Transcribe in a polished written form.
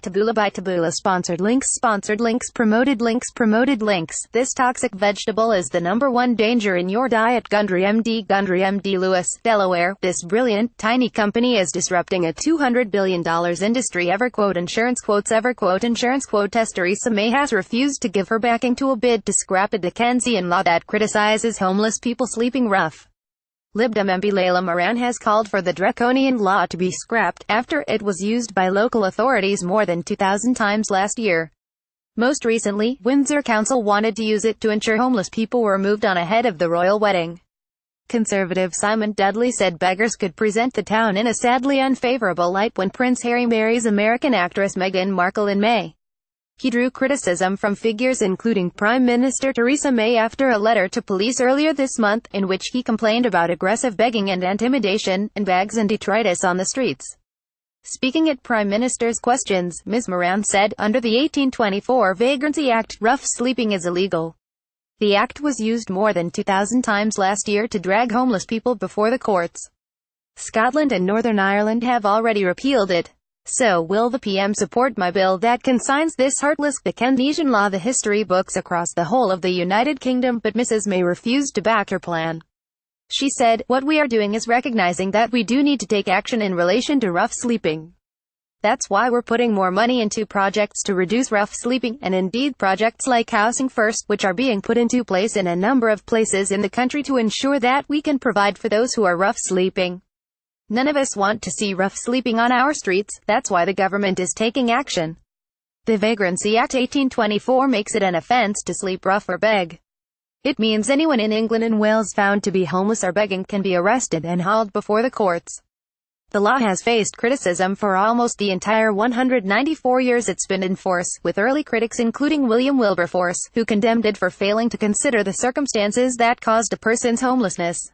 by Taboola. Sponsored links, promoted links. This toxic vegetable is the #1 danger in your diet. Gundry MD, Lewis, Delaware. This brilliant, tiny company is disrupting a $200 billion industry. EverQuote Insurance. Theresa May has refused to give her backing to a bid to scrap a Dickensian law that criticizes homeless people sleeping rough. Lib Dem MP Layla Moran has called for the draconian law to be scrapped, after it was used by local authorities more than 2,000 times last year. Most recently, Windsor Council wanted to use it to ensure homeless people were moved on ahead of the royal wedding. Conservative Simon Dudley said beggars could present the town in a sadly unfavorable light when Prince Harry marries American actress Meghan Markle in May. He drew criticism from figures including Prime Minister Theresa May after a letter to police earlier this month, in which he complained about aggressive begging and intimidation, and bags and detritus on the streets. Speaking at Prime Minister's questions, Ms. Moran said, under the 1824 Vagrancy Act, rough sleeping is illegal. The act was used more than 2,000 times last year to drag homeless people before the courts. Scotland and Northern Ireland have already repealed it. So, will the PM support my bill that consigns this heartless Dickensian law? The history books across the whole of the United Kingdom, but Mrs. May refused to back her plan. She said, what we are doing is recognizing that we do need to take action in relation to rough sleeping. That's why we're putting more money into projects to reduce rough sleeping, and indeed projects like Housing First, which are being put into place in a number of places in the country to ensure that we can provide for those who are rough sleeping. None of us want to see rough sleeping on our streets. That's why the government is taking action. The Vagrancy Act 1824 makes it an offence to sleep rough or beg. It means anyone in England and Wales found to be homeless or begging can be arrested and hauled before the courts. The law has faced criticism for almost the entire 194 years it's been in force, with early critics including William Wilberforce, who condemned it for failing to consider the circumstances that caused a person's homelessness.